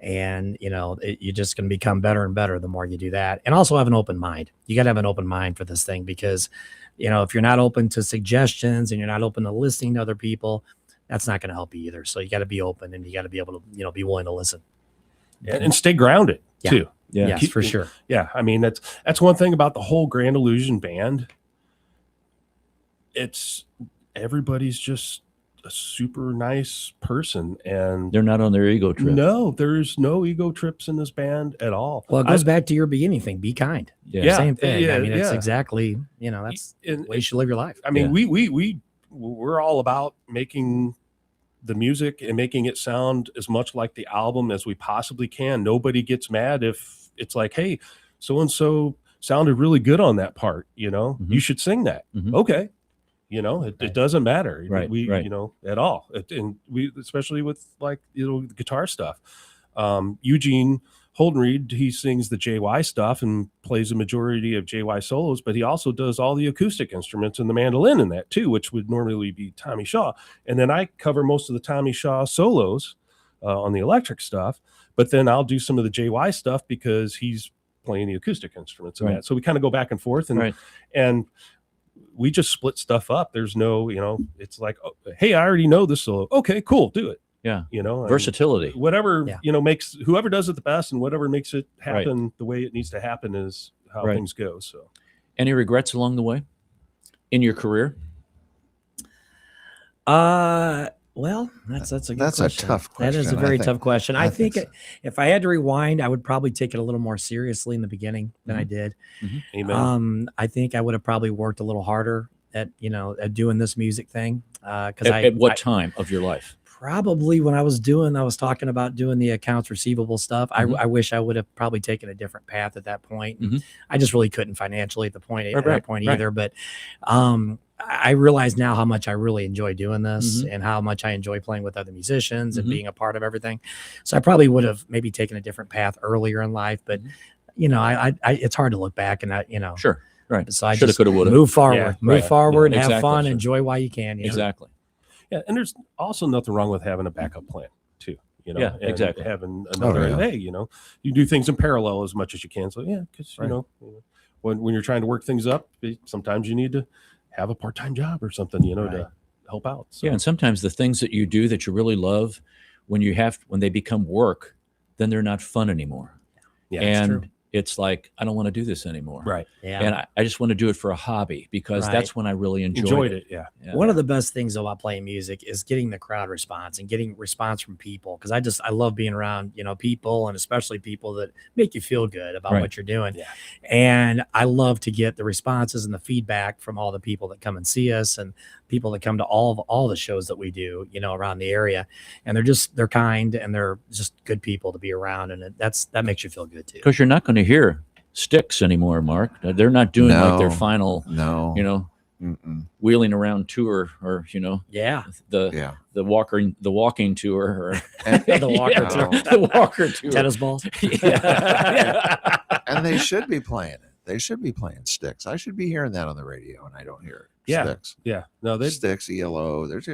And, you're just going to become better and better the more you do that. And also have an open mind. You got to have an open mind for this thing because, if you're not open to suggestions and you're not open to listening to other people, that's not going to help you either. So you got to be open and you got to be able to, be willing to listen. And stay grounded too. Yeah. Yes, for sure. Yeah. I mean, that's one thing about the whole Grand Illusion band. It's everybody's just a super nice person, and They're not on their ego trip. no, there's no ego trips in this band at all. Well, it goes back to your beginning thing. Be kind. Yeah. Same thing. Yeah, I mean, it's yeah. exactly, that's And- the way you should live your life. I mean, we're all about making the music and making it sound as much like the album as we possibly can. Nobody gets mad if it's like, hey, so and so sounded really good on that part. Mhm. You should sing that. Mhm. Okay. It doesn't matter. Right, We, right. at all. And we, especially with the guitar stuff. Eugene Holdenreid, he sings the JY stuff and plays a majority of JY solos, but he also does all the acoustic instruments and the mandolin in that too, which would normally be Tommy Shaw. And then I cover most of the Tommy Shaw solos on the electric stuff, but then I'll do some of the JY stuff because he's playing the acoustic instruments and Right. that. So we kind of go back and forth Right. and we just split stuff up. There's no, it's like, oh, hey, I already know this solo. Okay, cool. Do it. Yeah. and Versatility. whatever, Yeah. makes whoever does it the best and whatever makes it happen the way it needs to happen is how Right. things go. So Any regrets along the way in your career? Well, that's a good That's a question. tough That is a question, I very think. tough question. I I think think so. if I had to rewind, I would probably take it a little more seriously in the beginning than I did. amen. I think I would have probably worked a little harder at doing this music thing. Because At what time of your life? probably when I was talking about doing the accounts receivable stuff. Mhm. I wish I would have probably taken a different path at that point. Mhm. I just really couldn't financially at Right, that point right. either. But I realize now how much I really enjoy doing this Mhm. and how much I enjoy playing with other musicians and Mhm. being a part of everything. So I probably would have maybe taken a different path earlier in life. But I it's hard to look back and Sure. Right. So I Shoulda, just coulda, woulda. move forward, Yeah, move right. forward, Yeah, have exactly. fun, Sure. enjoy while you can. Exactly. Yeah, and there's also nothing wrong with having a backup plan too. Yeah, and exactly. having another yeah. hey, you do things in parallel as much as you can. So yeah, because Right. when you're trying to work things up, sometimes you need to have a part-time job or something, Right. to help out. So Yeah, and sometimes the things that you do that you really love, when they become work, then they're not fun anymore. Yeah, and true. it's like, I don't want to do this anymore. right. Yeah. And I just want to do it for a hobby, because Right. that's when I really Enjoyed it. Yeah. Yeah. One of the best things about playing music is getting the crowd response and getting response from people. Cause I love being around, people, and especially people that make you feel good about Right. what you're doing. Yeah. And I love to get the responses and the feedback from all the people that come and see us, and people that come to all the shows that we do, around the area. And they're kind, and they're just good people to be around. And that makes you feel good too. Because you're not going to hear Styx anymore, Mark. They're not doing like their No. final, No. wheeling around tour, or Yeah. Yeah. the walking tour, or And, The walker Yeah, tour. the walker tour. Tennis balls. Yeah. and they should be playing it. They should be playing Styx. I should be hearing that on the radio, and I don't hear it. Yeah. Styx. Yeah. No, they. Styx, ELO. There's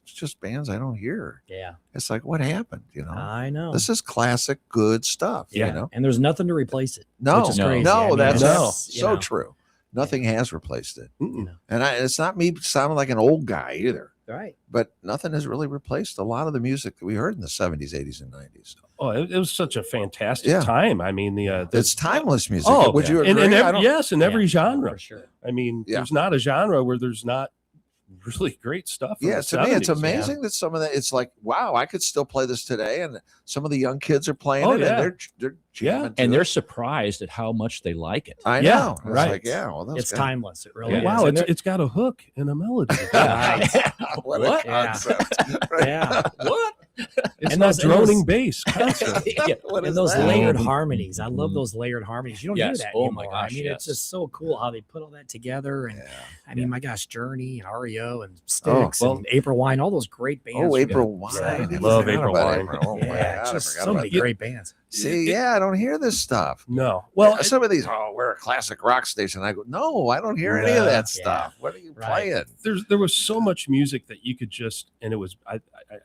just bands I don't hear. Yeah. It's like, what happened? I know. This is classic good stuff. Yeah. You know? And there's nothing to replace it. No, which is no, crazy. no, I mean, that's it's, so true. Nothing has replaced it. Mm-mm. And it's not me sounding like an old guy either, Right. but nothing has really replaced a lot of the music that we heard in the 70s, 80s, and 90s. Oh, it was such a fantastic Yeah. time. I mean, the It's timeless music. Oh, Would you agree? in I every, don't- yes, in every Yeah, genre. for sure. I mean, Yeah. there's not a genre where there's not really great stuff. from Yeah, the to me, it's 70s, yeah. amazing that some of that. It's like, wow, I could still play this today, and some of the young kids are playing Oh, it, yeah. and they're jamming to And it. they're surprised at how much they like it. I Yeah, know, It's right. like, yeah, well, that's It's good. timeless. It really Yeah. is. Wow, And it's got a hook and a melody. Right. what What? a Yeah. concept! Yeah. What? It's And not those- and droning those- bass. concept. Yeah. What And is those that? layered Mhm. harmonies. I love Mhm. those layered harmonies. You don't Yes. hear that Oh my anymore. gosh, I mean, yes. it's just so cool how they put all that together. And Yeah. I mean, my gosh, Journey and REO and Styx well- and April Wine, all those great bands. Oh, from April the Wine. 70s. I Love forgot April about Wine. Oh, my Yeah, God, it's I just forgot so about many that. great bands. See, yeah, I don't hear this stuff. No. Well, Some of these, we're a classic rock station. I go, no, I don't hear any of Nah. that stuff. What are you Right. playing? there was so much music that you could just, and it was I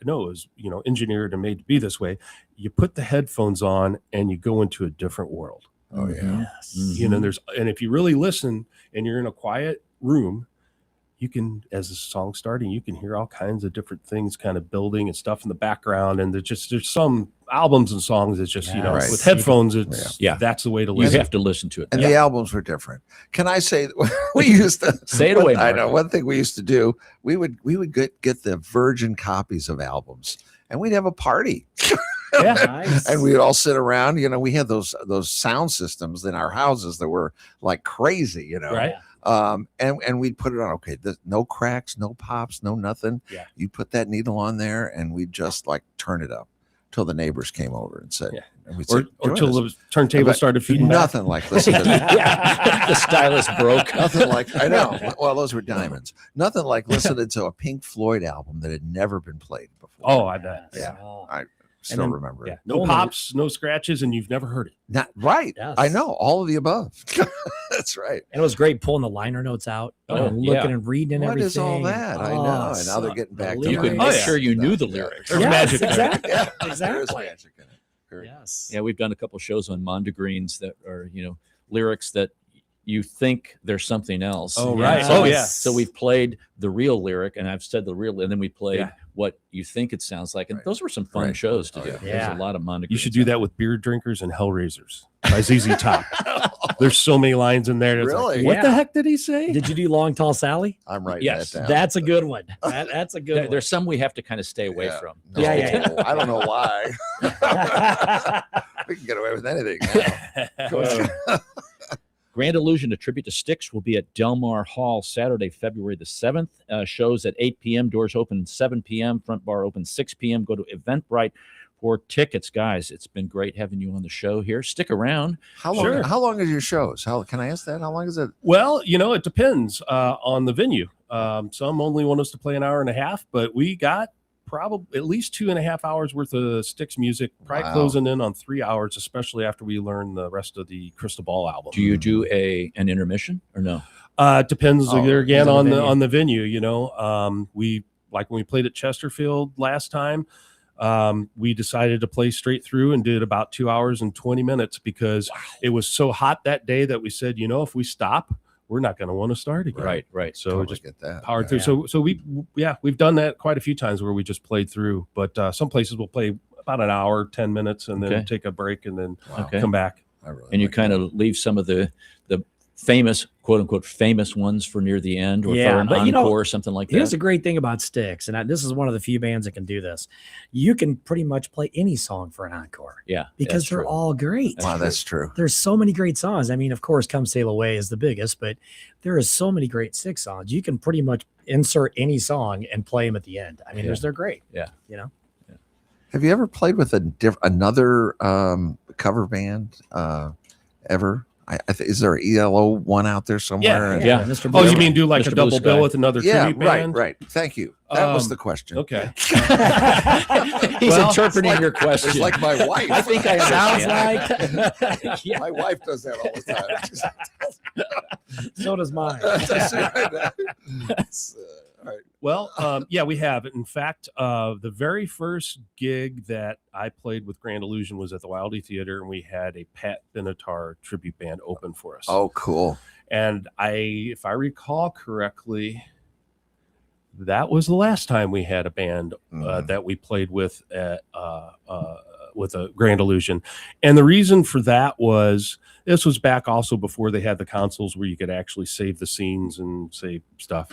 know it was engineered and made to be this way. You put the headphones on and you go into a different world. Oh, yeah. Yes. Mhm. And if you really listen and you're in a quiet room, you can, as the song's starting, you can hear all kinds of different things kind of building and stuff in the background. And there's some albums and songs that's just, Yes. with headphones, it's Yeah. that's the way to You listen. have to listen to it. And the albums were different. Can I say we used to Say it away, I Mark. know one thing we used to do. We would get the virgin copies of albums, and we'd have a party. Yeah. Nice. And we'd all sit around. We had those sound systems in our houses that were like crazy. Right. And we'd put it on. Okay, no cracks, no pops, no nothing. Yeah. You put that needle on there, and we'd just like turn it up till the neighbors came over and said, Yeah. and we'd Or say, "Join till us." the turntable But started feeding back. nothing like listen to Yeah. The stylus broke. nothing like I know. Well, those were diamonds. Nothing like listening to a Pink Floyd album that had never been played before. Oh, I bet. Yeah. Oh, Still then- remember Yeah. it. No Only- pops, no scratches, and you've never heard it. Not right. Yes. I know all of the above. That's right. And it was great pulling the liner notes out Oh, and yeah. looking and reading and What everything. is all that? I know. And now they're getting back to You could lyrics. make Oh, yeah. sure you knew the Yeah. lyrics. There's Yes, magic there. exactly. Yeah, there is Exactly. magic in it. Very- Yes. Yeah, we've done a couple shows on Mondegreens that are, lyrics that you think there's something else. Oh, And right. So Oh, yeah. So we've played the real lyric, and I've said the real, and then we played Yeah. what you think it sounds like, and Right. those were some fun Right. shows to Oh, do. yeah. There's Yeah. a lot of Mondegreens. You should do that with Beer Drinkers and Hellraisers by ZZ Top. There's so many lines in there. That's like, Really? what the Yeah. heck did he say? Did you do Long Tall Sally? I'm writing Yes, that down. That's a good one. That's a good There- one. There's some we have to kind of stay away Yeah. from. No, Yeah, yeah, I don't know why. We can get away with anything now. Grand Illusion, a tribute to Styx, will be at Del Mar Hall Saturday, February the 7th. Shows at 8 p.m. Doors open 7 p.m. Front bar open 6 p.m. Go to Eventbrite for tickets. Guys, it's been great having you on the show here. Stick around. How long? Sure. How long is your shows? How can I ask that? How long is it? Well, it depends on the venue. Some only want us to play an hour and a half, but we got probably at least 2.5 hours worth of Styx music, probably Wow. closing in on 3 hours, especially after we learn the rest of the Crystal Ball album. Do you do an intermission or no? Depends Oh, there again depends on on the the venue. We like when we played at Chesterfield last time. We decided to play straight through and did about 2 hours and 20 minutes because it was so hot that day that we said, if we stop, we're not going to want to start again. Right. So Totally just get that. powered Yeah. through. So we've done that quite a few times where we just played through. But some places will play about an hour, 10 minutes, and then Okay. take a break and then Okay. come back. I really And you like kind that. of leave some of the famous, quote unquote, famous ones for near the end, or Yeah, for an but, you know, encore or something like Here's that. the great thing about Styx, and this is one of the few bands that can do this. You can pretty much play any song for an encore Yeah, because that's they're true. all great. Wow, that's true. There's so many great songs. I mean, of course, Come Sail Away is the biggest, but there is so many great Styx songs. You can pretty much insert any song and play them at the end. I mean, Yeah. they're great. Yeah. You know? Have you ever played with another cover band ever? Is there an ELO one out there somewhere? Yeah. Mr. Oh, Blue. you mean do like Mr. a Blue double bill Sky. with another Yeah, tribute right, band? right. Thank you. That was Um, the question. Okay. He's Well, interpreting your It's question. like my wife. I think I Sounds understand. like yeah, My wife does that all the time. She's- so does mine. All right. Well, yeah, we have. In fact, the very first gig that I played with Grand Illusion was at the Wildy Theater, and we had a Pat Benatar tribute band open for us. Oh, cool. And if I recall correctly, that was the last time we had a band Mhm. that we played with at with a Grand Illusion. And the reason for that was this was back also before they had the consoles where you could actually save the scenes and save stuff.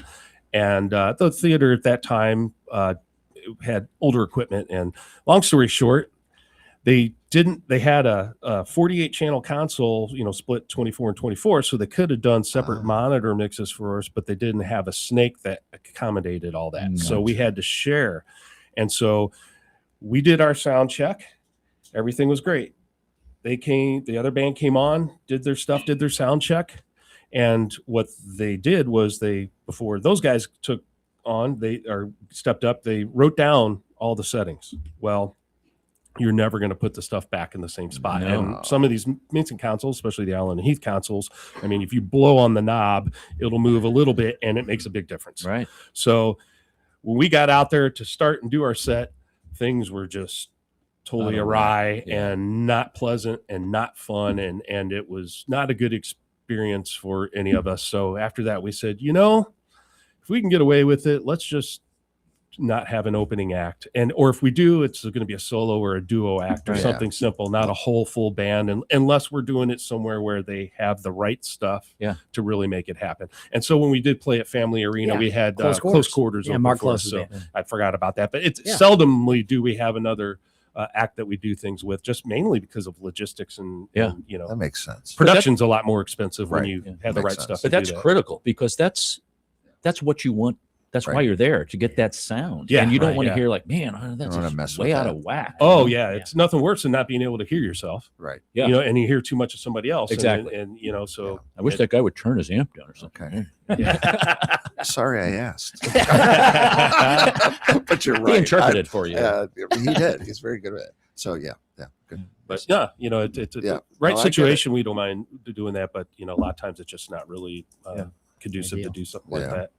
And the theater at that time had older equipment. And long story short, they had a 48 channel console, split 24 and 24. So they could have done separate monitor mixes for us, but they didn't have a snake that accommodated all that. So we had to share. And so we did our sound check. Everything was great. The other band came on, did their stuff, did their sound check. And what they did was before those guys took on, stepped up, they wrote down all the settings. Well, you're never going to put the stuff back in the same spot. No. And some of these mixing consoles, especially the Allen and Heath consoles, I mean, if you blow on the knob, it'll move a little bit and it makes a big difference. Right. So when we got out there to start and do our set, things were just totally awry and not pleasant and not fun. And it was not a good experience for any of us. So after that, we said, if we can get away with it, let's just not have an opening act. or if we do, it's going to be a solo or a duo act or Right. something simple, not a whole full band. And unless we're doing it somewhere where they have the right stuff to really make it happen. And so when we did play at Family Arena, we had close quarters. Yeah, open Mark for us. Close's So band. I forgot about that, but it's seldomly do we have another act that we do things with, just mainly because of logistics and That makes sense. production's a lot more expensive when Right. you have the Makes right sense. stuff. But to do that's that. critical, because that's what you want. That's why Right. you're there, to get that sound. Yeah, and you don't right, want to yeah. hear like, man, that's wanna just mess way with out that. of whack. Oh yeah, it's nothing worse than not being able to hear yourself. Right. Yeah. And you hear too much of somebody else. Exactly. And so I wish that guy would turn his amp down or something. Okay. yeah. Sorry, I asked. But you're right. He interpreted for you. He did. He's very good at it. So yeah, good. But yeah, it's a Yeah. right No, I get situation. We don't mind doing that, but a lot of times it's just not really conducive to Ideal. do something like Yeah. that.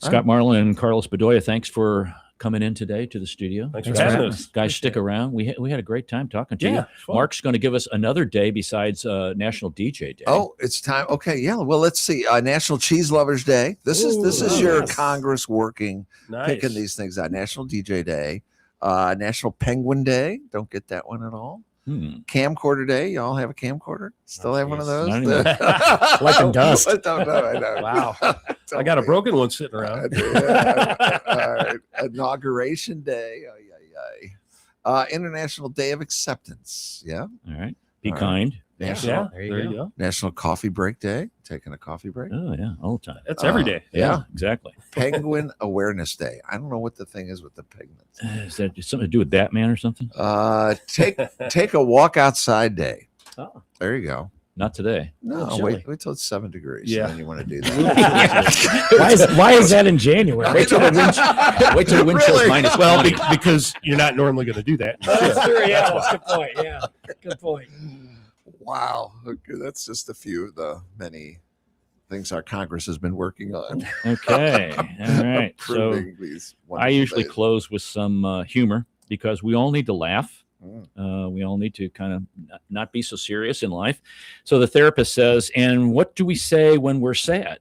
Scott Marlin and Carlos Bedoya, thanks for coming in today to the studio. Thanks Thanks for for having having us. Guys, stick around. We had a great time talking to Yeah, you. it's fun. Mark's going to give us another day besides National DJ Day. Oh, it's time. Okay, yeah. Well, let's see. National Cheese Lovers Day. This is your yes. Congress working, Nice. picking these things out. National DJ Day, National Penguin Day. Don't get that one at all. Camcorder Day. Y'all have a camcorder? Still have one of those? Not anymore. Collecting dust. I don't know. I know. Wow. Tell I got a me. broken one sitting around. Yeah. All right. Inauguration Day. International Day of Acceptance. Yeah. All right. Be All right. kind. National, Yeah, There you there you go. go. National Coffee Break Day. Taking a coffee break. Oh, yeah. All the time. That's every day. Yeah. Exactly. Penguin Awareness Day. I don't know what the thing is with the penguins. Is that something to do with Batman or something? Take a walk outside day. Oh. There you go. Not today. No, chilly. wait till it's 7 degrees. Yeah. And then you want to do that. Why is that in January? Wait till the wind chill's Really? minus Well, 20. because you're not normally going to do that. That's true. Yeah, that's a good point. Yeah, good point. Wow. Okay, that's just a few of the many things our Congress has been working on. Okay. All right. So Approving these I wonderful usually days. close with some humor, because we all need to laugh. Mm. We all need to kind of not be so serious in life. So the therapist says, and what do we say when we're sad?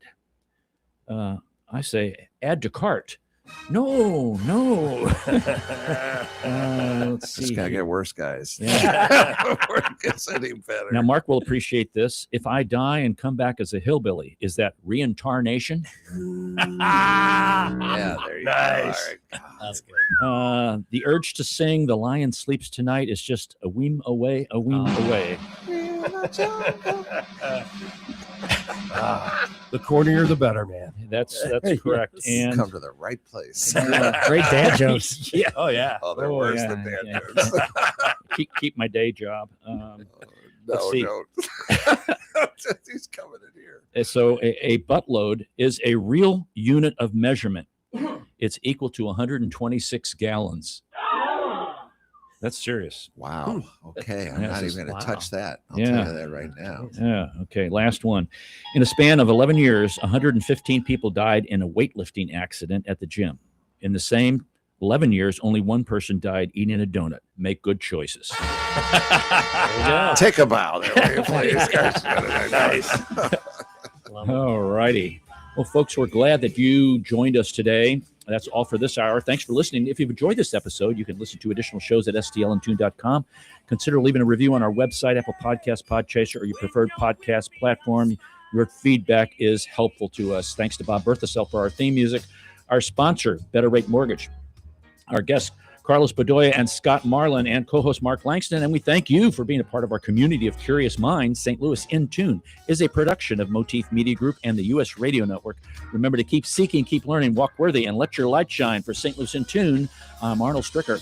I say, add to cart. No. Let's see. It's gotta here. get worse, guys. Yeah. Before it gets any better. Now, Mark will appreciate this. If I die and come back as a hillbilly, is that reincarnation? Yeah, there you Nice. go. That's good. The urge to sing "The Lion Sleeps Tonight" is just a weem away, away. The cornier, the better, man. That's correct. Yes. And Come to the right place. Great dad jokes. yeah, Oh yeah. Oh, they're Oh, worse yeah, than dad yeah. jokes. keep my day job. Let's No, see. don't. He's coming in here. So a buttload is a real unit of measurement. It's equal to 126 gallons. That's serious. Wow. Okay. I'm Yeah, not it's even going wow. to touch that. I'll Yeah. tell you that right now. Yeah. Okay. Last one. In a span of 11 years, 115 people died in a weightlifting accident at the gym. In the same 11 years, only one person died eating a donut. Make good choices. Take a bow there, will you, please? Nice. Love it. All righty. Well, folks, we're glad that you joined us today. That's all for this hour. Thanks for listening. If you've enjoyed this episode, you can listen to additional shows at stlntune.com. Consider leaving a review on our website, Apple Podcasts, Podchaser, or your preferred podcast platform. Your feedback is helpful to us. Thanks to Bob Berthasell for our theme music. Our sponsor, Better Rate Mortgage. Our guests, Carlos Bedoya and Scott Marlin, and co-host Mark Langston. And we thank you for being a part of our community of curious minds. St. Louis in Tune is a production of Motif Media Group and the U.S. Radio Network. Remember to keep seeking, keep learning, walk worthy, and let your light shine. For St. Louis in Tune, I'm Arnold Stricker.